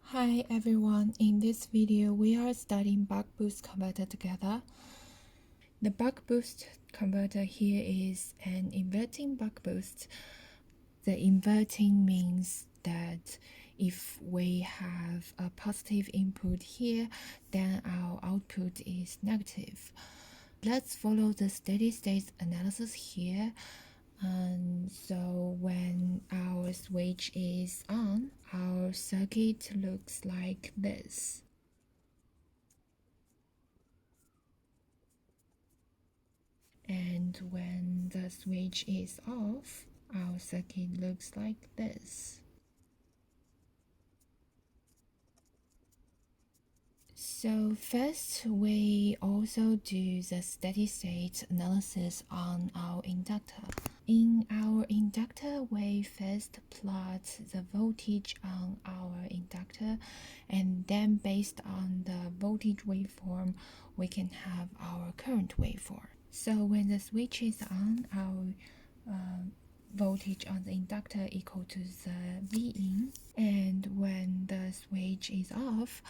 Hi everyone, in this video we are studying Buckboost converter together. The Buckboost converter here is an inverting Buckboost. The inverting means that if we have a positive input here, then our output is negative. Let's follow the steady state analysis here. And so when our switch is on, our circuit looks like this. And when the switch is off, our circuit looks like this. So first, we also do the steady state analysis on our inductor. In our inductor, we first plot the voltage on our inductor, and then based on the voltage waveform, we can have our current waveform. So when the switch is on, our voltage on the inductor equal to the V in, and when the switch is off,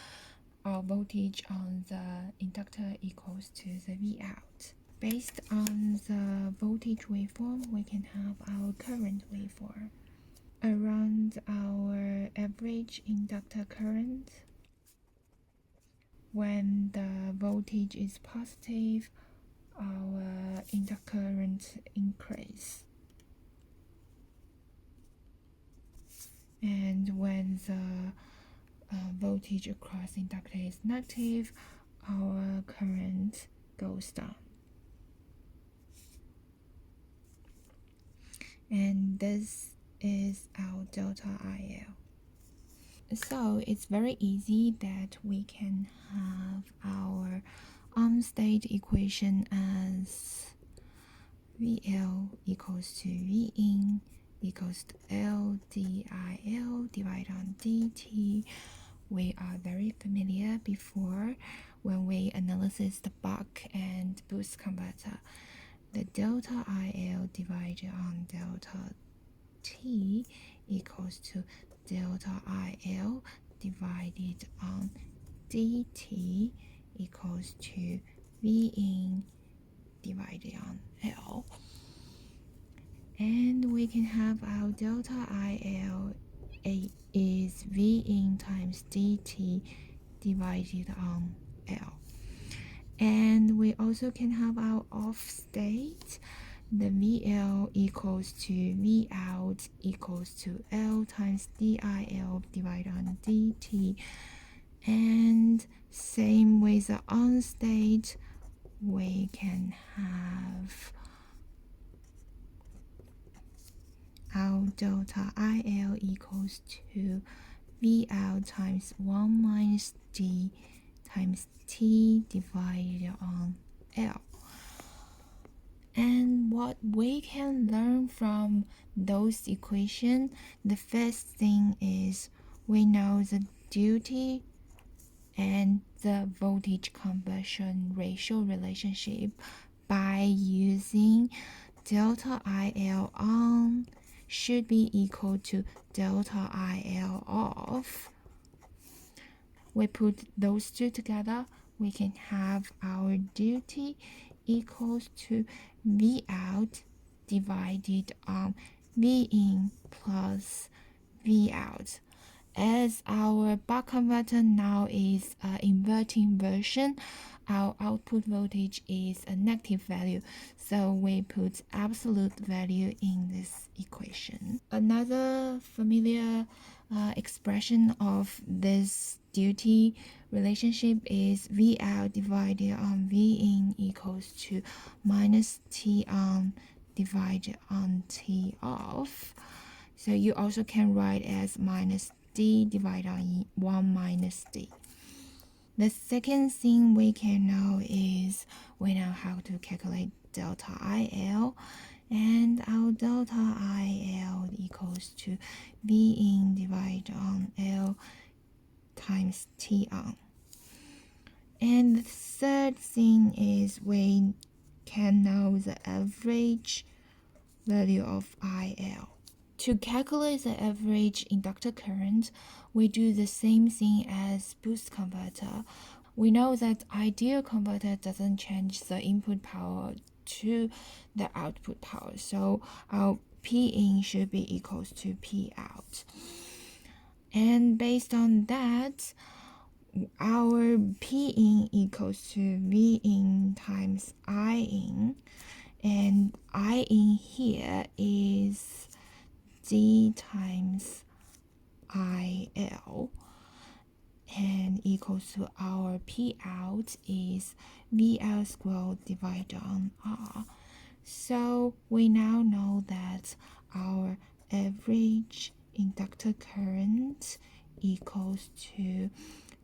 our voltage on the inductor equals to the V out. Based on the voltage waveform, we can have our current waveform. Around our average inductor current, when the voltage is positive, our inductor current increase. And when the voltage across inductor is negative, our current goes down. And this is our delta IL. So it's very easy that we can have our on-state equation as VL equals to V in equals to L DIL divided on dt. We are very familiar before when we analyze the buck and boost converter. The delta IL divided on delta T equals to delta IL divided on dt equals to V in divided on L. And we can have our delta IL is V in times dt divided on L. And we also can have our off state. The VL equals to V out equals to L times DIL divided on dt. And same with the on state, we can have our delta IL equals to V out times 1 minus D times T divided on L. And what we can learn from those equations, the first thing is we know the duty and the voltage conversion ratio relationship by using delta IL on should be equal to delta IL off. We put those two together, we can have our duty equals to V out divided on V in plus V out. As our buck converter now is an inverting version, our output voltage is a negative value, so we put absolute value in this equation. Another familiar expression of this duty relationship is V out divided on V in equals to minus T on divided on T off. So you also can write as minus D divided on 1 minus D. The second thing we can know is we know how to calculate delta IL, and our delta IL equals to V in divided on L times T on. And the third thing is we can know the average value of IL. To calculate the average inductor current, we do the same thing as boost converter. We know that ideal converter doesn't change the input power to the output power, so our P in should be equals to P out. And based on that, our P in equals to V in times I in, and I in here is D times IL, and equals to our P out is VL squared divided on R. So we now know that our average inductor current equals to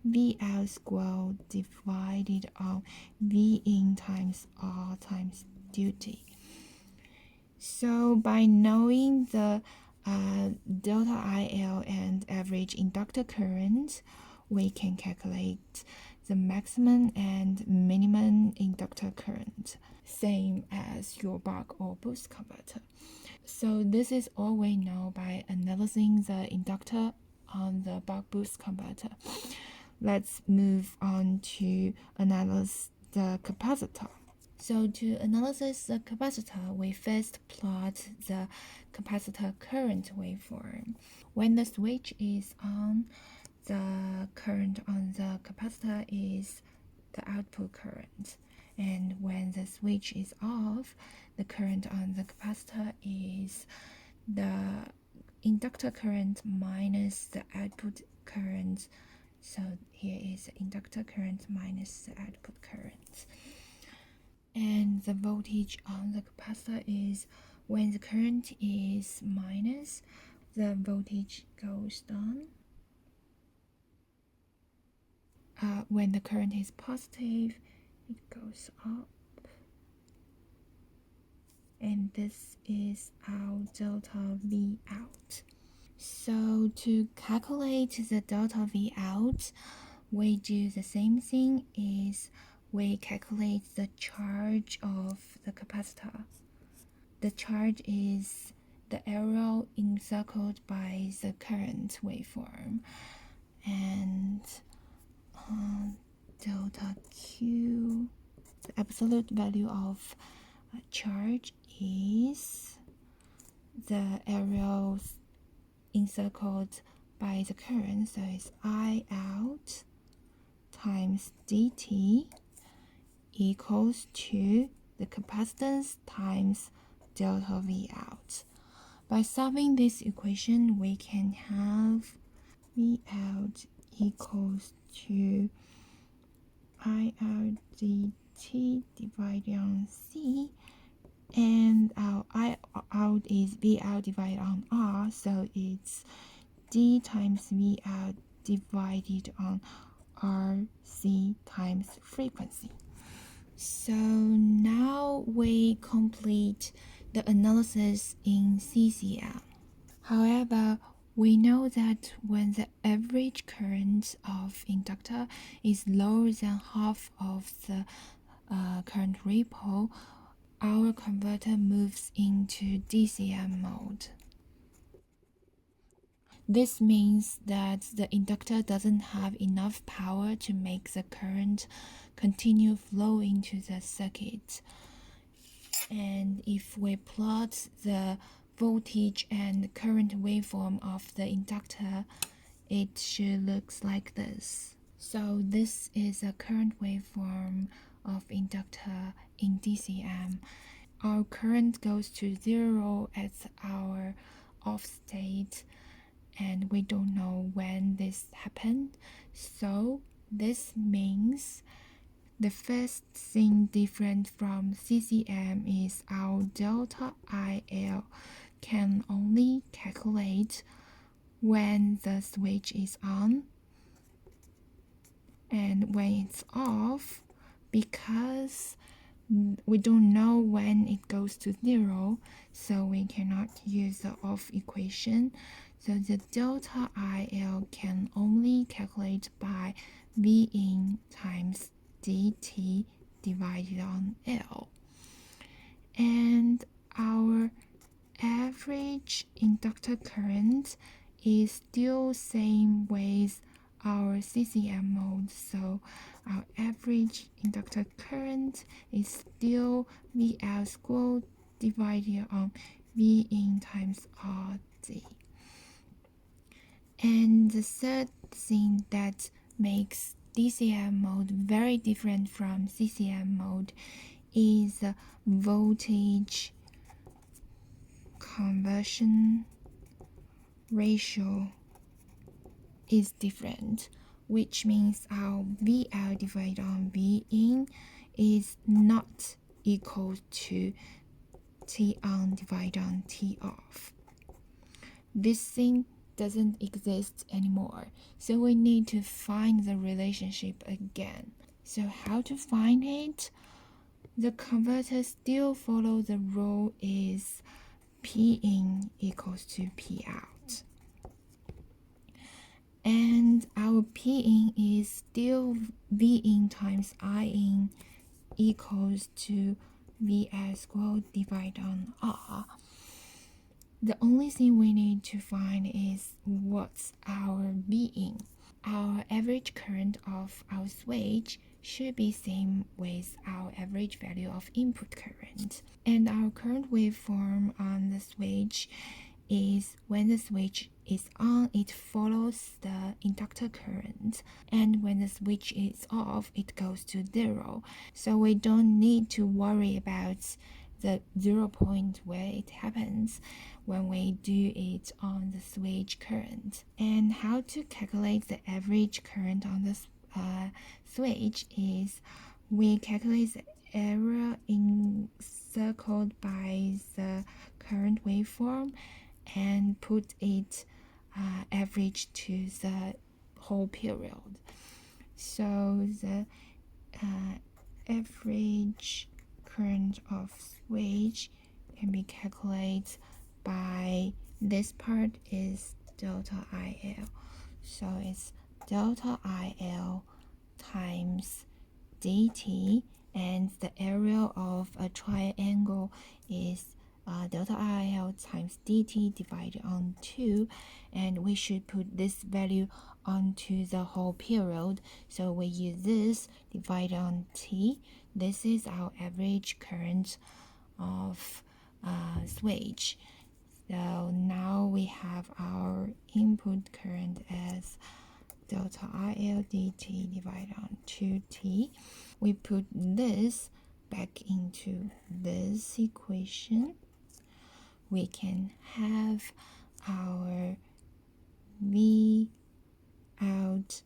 VL squared divided on V in times R times duty. So by knowing the delta IL and average inductor current, we can calculate the maximum and minimum inductor current, same as your buck or boost converter. So this is all we know by analyzing the inductor on the buck boost converter. Let's move on to analyze the capacitor. So to analyze the capacitor, we first plot the capacitor current waveform. When the switch is on, the current on the capacitor is the output current. And when the switch is off, the current on the capacitor is the inductor current minus the output current. So here is the inductor current minus the output current. And the voltage on the capacitor is, when the current is minus, the voltage goes down. When the current is positive, it goes up. And this is our delta V out. So to calculate the delta V out, we do the same thing is we calculate the charge of the capacitor. The charge is the arrow encircled by the current waveform, and delta Q, the absolute value of charge is the arrows encircled by the current, so it's I out times dt equals to the capacitance times delta V out. By solving this equation, we can have V out equals to I out dt divided on C, and our I out is V out divided on R, so it's D times V out divided on RC times frequency. So now we complete the analysis in CCM. However, we know that when the average current of inductor is lower than half of the current ripple, our converter moves into DCM mode. This means that the inductor doesn't have enough power to make the current continue flowing to the circuit. And if we plot the voltage and current waveform of the inductor, it should look like this. So this is a current waveform of inductor in DCM. Our current goes to 0 at our off state, and we don't know when this happened. So this means the first thing different from CCM is our delta IL can only calculate when the switch is on, and when it's off, because we don't know when it goes to 0, so we cannot use the off equation. So the delta IL can only calculate by V in times dt divided on L. And our average inductor current is still same with our CCM mode. So our average inductor current is still VL squared divided on V in times RD. And the third thing that makes DCM mode very different from CCM mode is the voltage conversion ratio is different, which means our VL divided on V in is not equal to T on divided on T off. This thing doesn't exist anymore, so we need to find the relationship again. So how to find it? The converter still follows the rule is P in equals to P out. And our P in is still V in times I in equals to VS squared divided on R. The only thing we need to find is what's our V in. Our average current of our switch should be same with our average value of input current. And our current waveform on the switch is when the switch is on, it follows the inductor current, and when the switch is off, it goes to 0. So we don't need to worry about the 0 point where it happens when we do it on the switch current. And how to calculate the average current on the switch is we calculate the area encircled by the current waveform and put it average to the whole period. So the average current of switch can be calculated by this part is delta IL. So it's delta IL times dt, and the area of a triangle is delta IL times dt divided on 2, and we should put this value onto the whole period. So we use this divided on t. This is our average current of switch. So now we have our input current as delta IL dt divided on 2t. We put this back into this equation. We can have our V out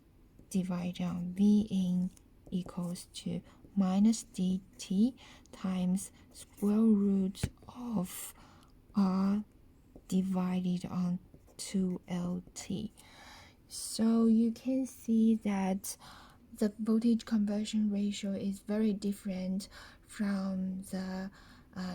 divided on V in equals to minus dt times square root of R divided on 2LT. So you can see that the voltage conversion ratio is very different from the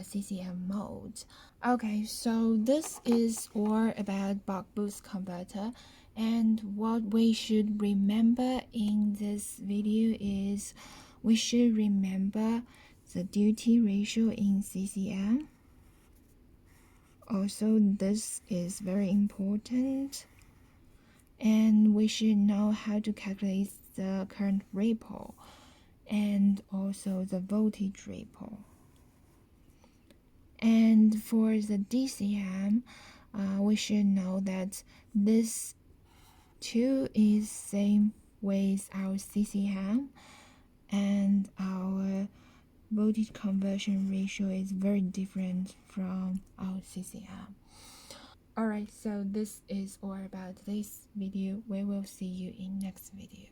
CCM mode. Okay, so this is all about Buckboost converter, and what we should remember in this video is we should remember the duty ratio in CCM. Also, this is very important, and we should know how to calculate the current ripple and also the voltage ripple. And for the DCM, we should know that this 2 is same with our CCM, and our voltage conversion ratio is very different from our CCM. Alright, so this is all about this video. We will see you in next video.